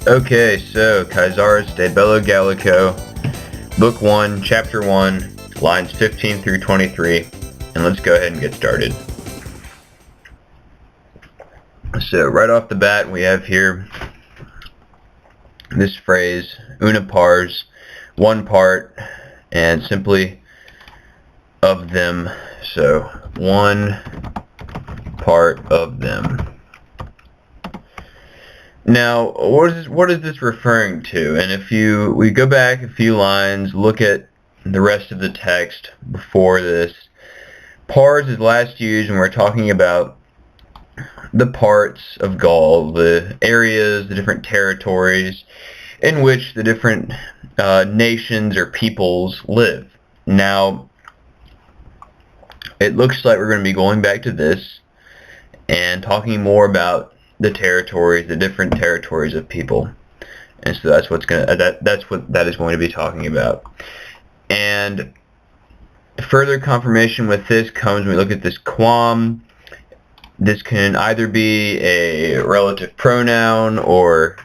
Okay, so Caesaris De Bello Gallico, Book 1, Chapter 1, lines 15 through 23, and let's go ahead and get started. So right off the bat we have here this phrase, una pars, one part, and simply of them, so one part of them. Now, what is this referring to? And if we go back a few lines, look at the rest of the text before this, pars is last used when we're talking about the parts of Gaul, the areas, the different territories in which the different nations or peoples live. Now, it looks like we're going to be going back to this and talking more about the territories, the different territories of people, and so that's what that is going to be talking about. And further confirmation with this comes when we look at this quam. This can either be a relative pronoun or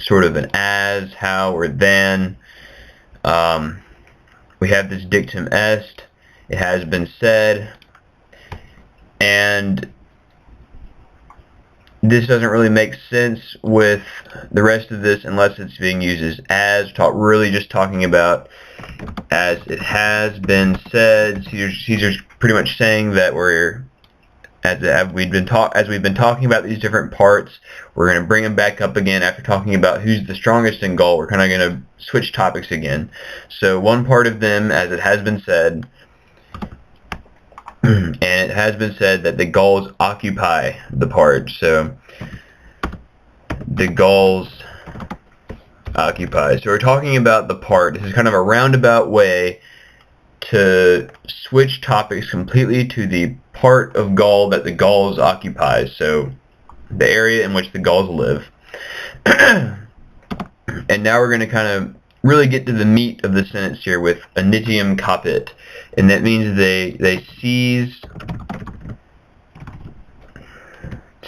sort of an as, how, or than. We have this dictum est, it has been said, and this doesn't really make sense with the rest of this unless it's being used as really just talking about as it has been said. Caesar's pretty much saying that as we've been talking about these different parts, we're going to bring them back up again after talking about who's the strongest in Gaul. We're kind of going to switch topics again. So one part of them, as it has been said, and it has been said that the Gauls occupy the part. So the Gauls occupy. So we're talking about the part. This is kind of a roundabout way to switch topics completely to the part of Gaul that the Gauls occupy. So the area in which the Gauls live. And now we're going to kind of really get to the meat of the sentence here with initium capit, and that means they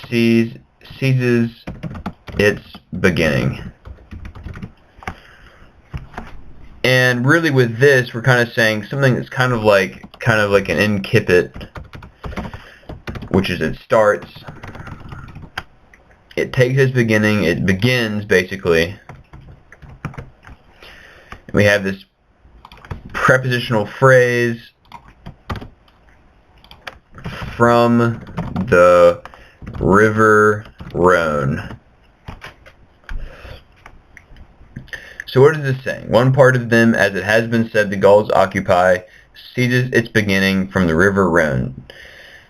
seizes its beginning. And really with this we're kind of saying something that's kind of like an incipit, which is it starts, it takes its beginning, it begins basically. We have this prepositional phrase, from the river Rhone. So what is this saying? One part of them, as it has been said, the Gauls occupy, seizes its beginning from the river Rhone.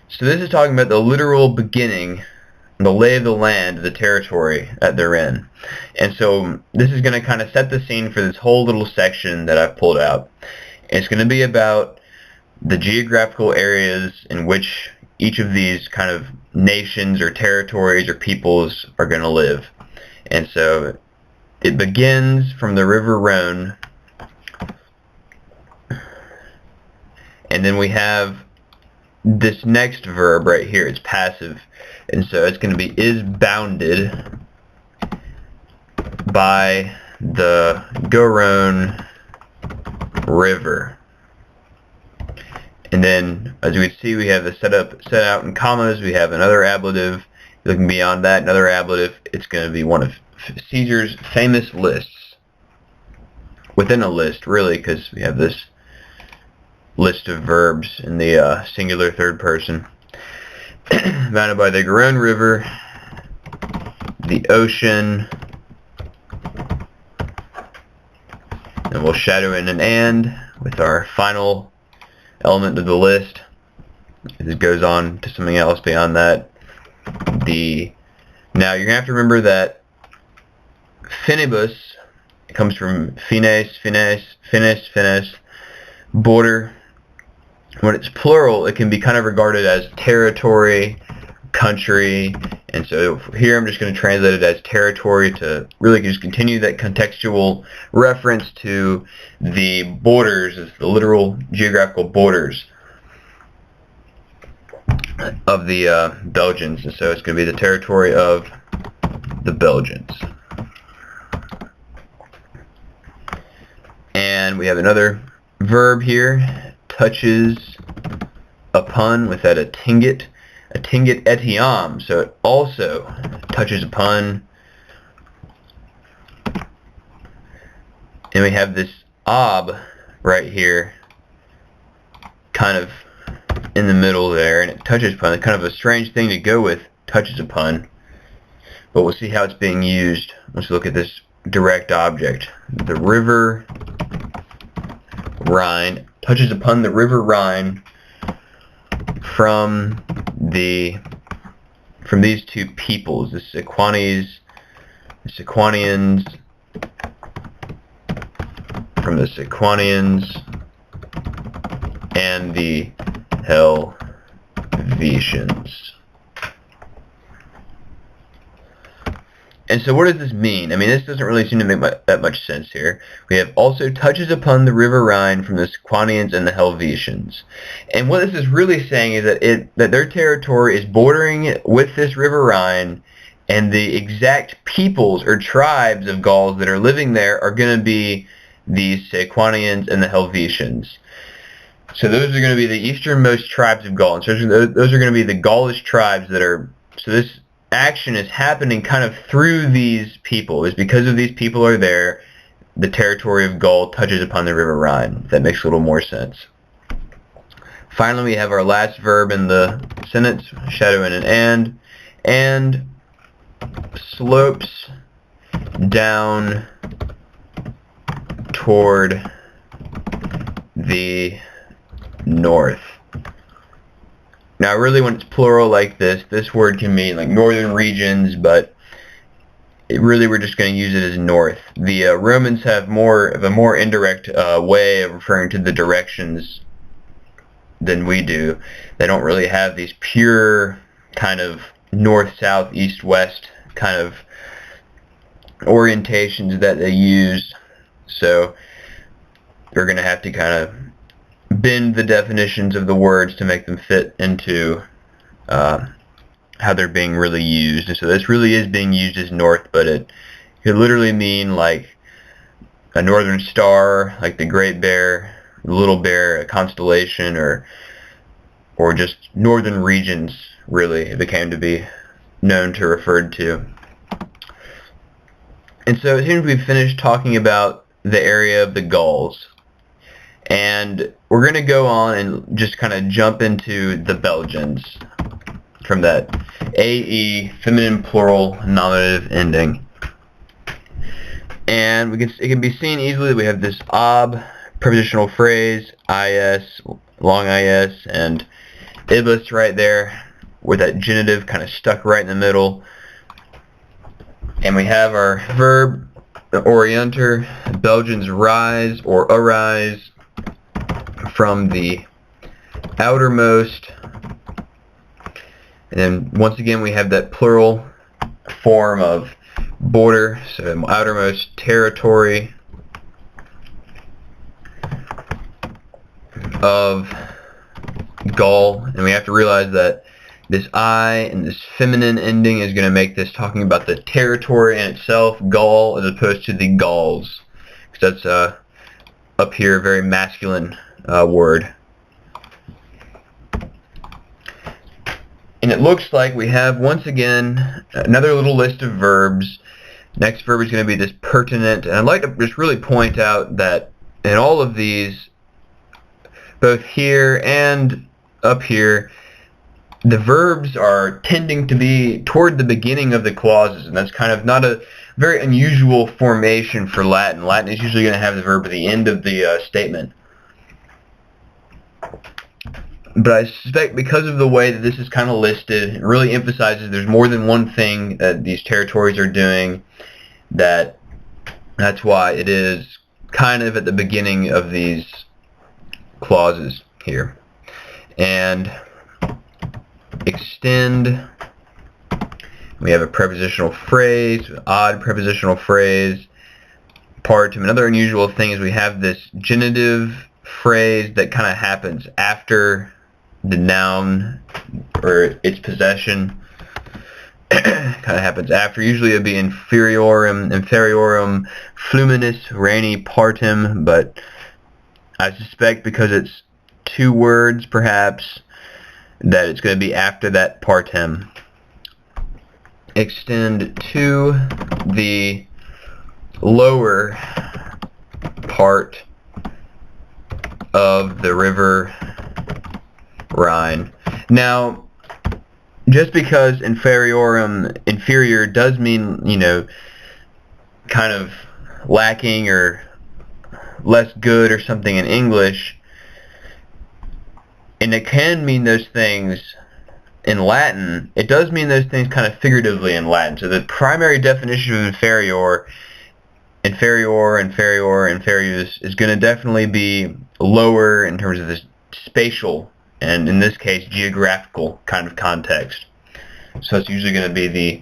So this is talking about the literal beginning, the lay of the land, the territory that they're in. And so this is going to kind of set the scene for this whole little section that I've pulled out. It's going to be about the geographical areas in which each of these kind of nations or territories or peoples are going to live. And so it begins from the river Rhone, and then we have this next verb right here. It's passive, and so it's going to be is bounded by the Garonne River. And then, as we can see, we have the set out in commas. We have another ablative. Looking beyond that, another ablative. It's going to be one of Caesar's famous lists within a list, really, because we have this list of verbs in the singular third person. Bounded by the Garonne River, the ocean, and we'll shadow in an and with our final element of the list. It goes on to something else beyond that. Now you're going to have to remember that finibus, it comes from fines, border. When it's plural, it can be kind of regarded as territory, country, and so here I'm just going to translate it as territory to really just continue that contextual reference to the borders, the literal geographical borders of the Belgians, and so it's going to be the territory of the Belgians. we have another verb here, touches upon, with that attingit etiam, so it also touches upon. And we have this ob right here, kind of in the middle there, and it touches upon. It's kind of a strange thing to go with touches upon, but we'll see how it's being used. Let's look at this direct object. The river Rhine touches upon the river Rhine from these two peoples, the Sequanians, from the Sequanians and the Helvetians. And so what does this mean? I mean, this doesn't really seem to make that much sense here. We have also touches upon the river Rhine from the Sequanians and the Helvetians. And what this is really saying is that their territory is bordering with this river Rhine, and the exact peoples or tribes of Gauls that are living there are going to be the Sequanians and the Helvetians. So those are going to be the easternmost tribes of Gaul. And so those are going to be the Gaulish tribes that are... So this action is happening kind of through these people. It's because of these people are there, the territory of Gaul touches upon the river Rhine. If that makes a little more sense. Finally, we have our last verb in the sentence, shadow in an and slopes down toward the north. Now really when it's plural like this word can mean like northern regions, but really we're just going to use it as north. The Romans have a more indirect way of referring to the directions than we do. They don't really have these pure kind of north, south, east, west kind of orientations that they use. So we're going to have to kind of bend the definitions of the words to make them fit into how they're being really used. And so this really is being used as north, but it could literally mean like a northern star, like the Great Bear, the Little Bear, a constellation, or just northern regions, really, it became to be known to referred to. And so it seems we've finished talking about the area of the Gauls. And we're going to go on and just kind of jump into the Belgians from that AE, feminine plural nominative ending. And it can be seen easily that we have this ob, prepositional phrase, is, long is, and ibus right there, with that genitive kind of stuck right in the middle. And we have our verb, the orienter, Belgians rise or arise from the outermost. And then once again we have that plural form of border, so outermost territory of Gaul. And we have to realize that this I and this feminine ending is going to make this talking about the territory in itself, Gaul, as opposed to the Gauls, because that's up here a very masculine word. And it looks like we have, once again, another little list of verbs. Next verb is going to be this pertinent. And I'd like to just really point out that in all of these, both here and up here, the verbs are tending to be toward the beginning of the clauses. And that's kind of not a very unusual formation for Latin. Latin is usually going to have the verb at the end of the statement. But I suspect because of the way that this is kind of listed, it really emphasizes there's more than one thing that these territories are doing. That's why it is kind of at the beginning of these clauses here. And extend, we have a prepositional phrase, odd prepositional phrase. Partum. Another unusual thing is we have this genitive phrase that kind of happens after the noun or its possession. Kind of happens after. Usually it would be inferiorum, fluminis, reni partem, but I suspect because it's two words, perhaps, that it's going to be after that partem. Extend to the lower part of the river Rhine. Now, just because inferior does mean, you know, kind of lacking or less good or something in English, and it can mean those things in Latin, it does mean those things kind of figuratively in Latin. So the primary definition of inferior, inferius, is going to definitely be lower in terms of this spatial, and in this case geographical kind of context. So it's usually going to be the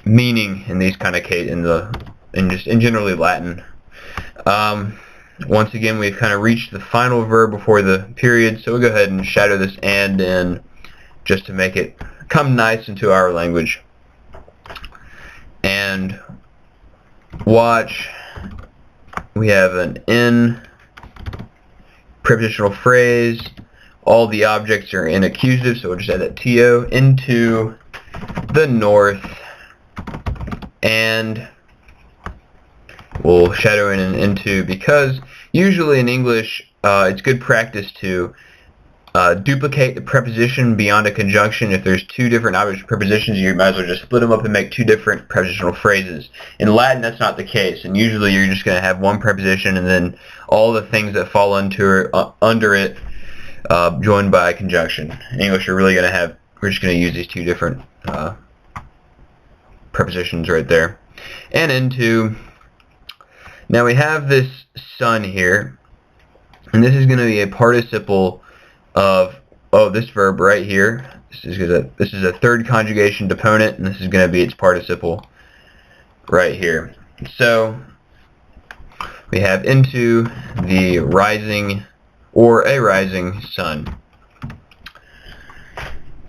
meaning in these kind of cases, in generally Latin. Once again, we've kind of reached the final verb before the period, so we'll go ahead and shadow this and in just to make it come nice into our language. And watch, we have an in prepositional phrase. All the objects are in accusative, so we'll just add that to, into the north, and we'll shadow in and into, because usually in English it's good practice to duplicate the preposition beyond a conjunction. If there's two different object prepositions, you might as well just split them up and make two different prepositional phrases. In Latin, that's not the case, and usually you're just going to have one preposition and then all the things that fall under it joined by a conjunction. In English, we're just going to use these two different prepositions right there. And into. Now we have this sun here, and this is going to be a participle of this verb right here. This is a third conjugation deponent, and this is going to be its participle right here. So we have into the rising or a rising sun.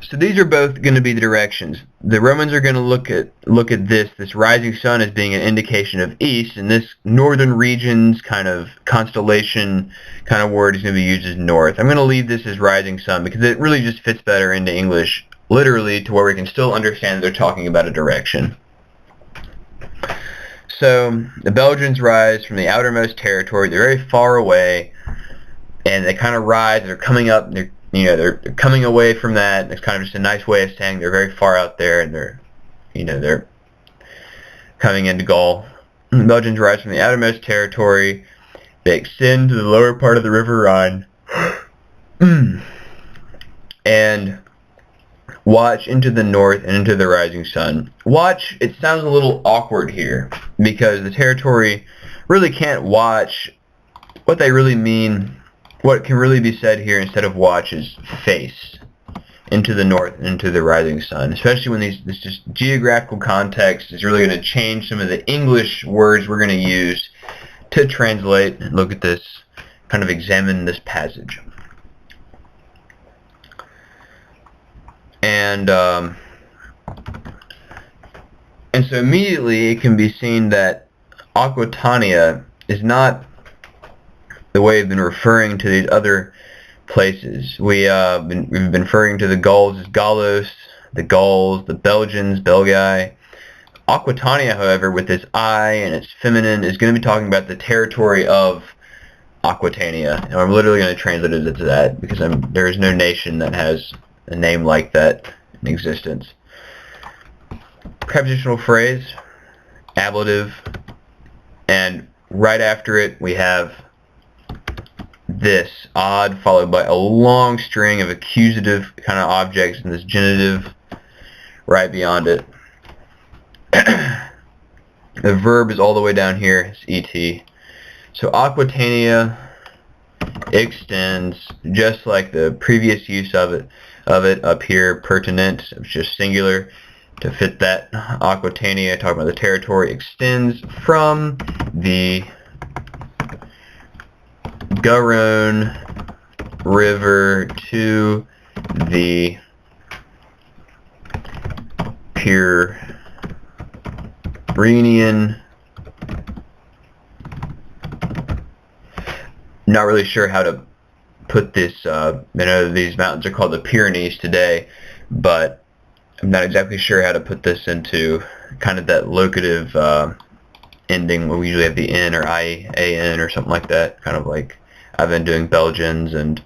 So these are both going to be the directions. The Romans are going to look at this rising sun as being an indication of east, and this northern regions kind of constellation kind of word is going to be used as north. I'm going to leave this as rising sun because it really just fits better into English literally to where we can still understand they're talking about a direction. So the Belgians rise from the outermost territory. They're very far away, and they kind of rise. They're coming up. They're coming away from that. It's kind of just a nice way of saying they're very far out there, and they're coming into Gaul. The Belgians rise from the outermost territory. They extend to the lower part of the river Rhine, and watch into the north and into the rising sun. Watch, it sounds a little awkward here because the territory really can't watch. What they really mean, what can really be said here instead of watch, is face into the north and into the rising sun, especially when this just geographical context is really going to change some of the English words we're going to use to translate and look at this, kind of examine this passage. And so immediately it can be seen that Aquitania is not the way we've been referring to these other places. We've been referring to the Gauls as Gallos, the Gauls, the Belgians, Belgae. Aquitania, however, with this I and its feminine, is going to be talking about the territory of Aquitania. And I'm literally going to translate it as that because there is no nation that has a name like that in existence. Prepositional phrase, ablative, and right after it we have this odd followed by a long string of accusative kind of objects and this genitive right beyond it. The verb is all the way down here, it's et. So Aquitania extends just like the previous use of it up here, pertinent, it's just singular to fit that. Aquitania, talking about the territory, extends from the Garonne River to the Pyrenean not really sure how to put this. I know these mountains are called the Pyrenees today, but I'm not exactly sure how to put this into kind of that locative ending where we usually have the N or I-A-N or something like that, kind of like I've been doing Belgians, and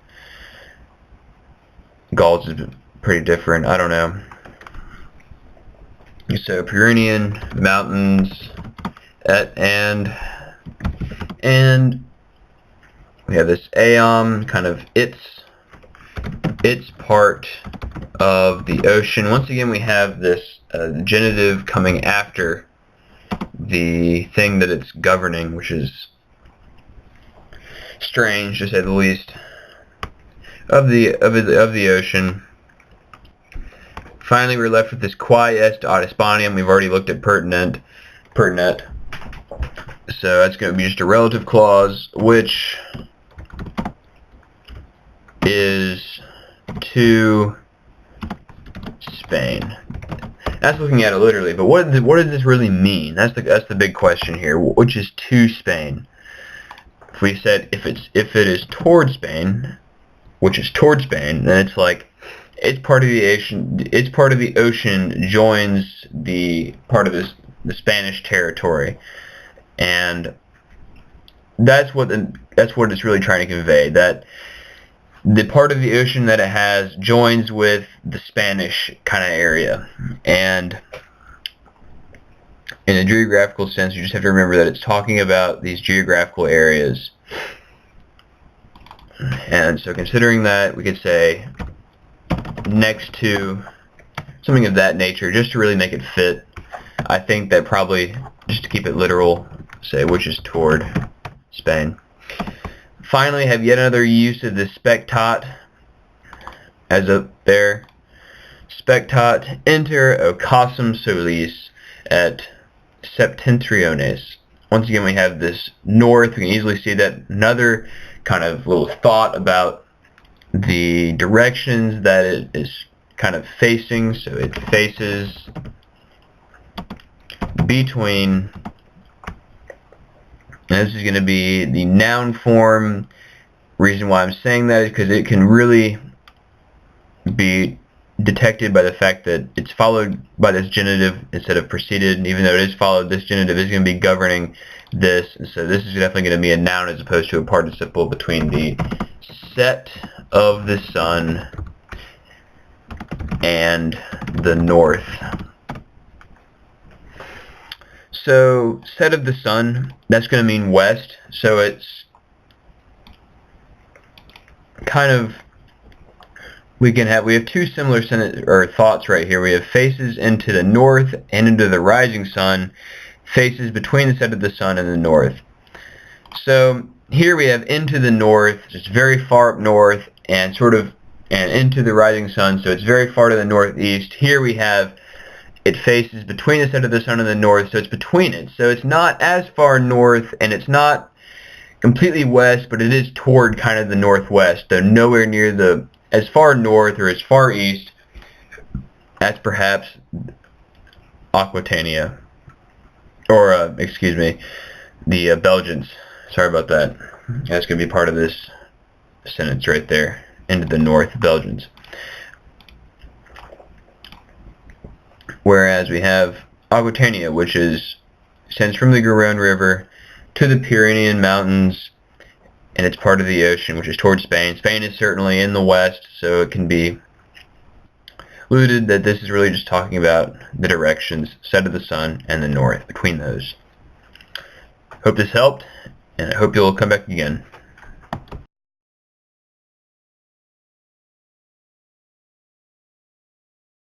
Gauls is pretty different. I don't know. So Pyrenean mountains and we have this Aeom, kind of its part of the ocean. Once again, we have this genitive coming after the thing that it's governing, which is strange to say the least. Of the ocean. Finally, we're left with this Quae est ad Hispaniam. We've already looked at pertinent. So that's going to be just a relative clause, which is to Spain. That's looking at it literally, but what does this really mean? That's the big question here. Which is to Spain? If we said if it is toward Spain, which is toward Spain, then it's like it's part of the ocean. It's part of the ocean joins the part of the Spanish territory, and that's what it's really trying to convey. That the part of the ocean that it has joins with the Spanish kind of area, and in a geographical sense, you just have to remember that it's talking about these geographical areas. And so considering that, we could say next to something of that nature, just to really make it fit. I think that probably, just to keep it literal, say which is toward Spain. Finally, have yet another use of the spectat, as up there. Spectat inter occasum solis et septentriones. Once again, we have this north. We can easily see that. Another kind of little thought about the directions that it is kind of facing. So it faces between, and this is going to be the noun form. Reason why I'm saying that is because it can really be detected by the fact that it's followed by this genitive instead of preceded. Even though it is followed, this genitive is going to be governing this, and so this is definitely going to be a noun as opposed to a participle between the set of the sun and the north. So set of the sun, that's going to mean west, so it's kind of, we have two similar thoughts right here. We have faces into the north and into the rising sun, faces between the set of the sun and the north. So here we have into the north, just very far up north, and into the rising sun, so it's very far to the northeast. Here we have it faces between the set of the sun and the north, so it's between it. So it's not as far north, and it's not completely west, but it is toward kind of the northwest, though nowhere near as far north or as far east as perhaps Aquitania, or excuse me, the Belgians. Sorry about that. That's going to be part of this sentence right there. Into the north, Belgians. Whereas we have Aquitania, which extends from the Garonne River to the Pyrenean Mountains, and it's part of the ocean, which is towards Spain. Spain is certainly in the west, so it can be alluded that this is really just talking about the directions, set of the sun and the north, between those. Hope this helped, and I hope you'll come back again.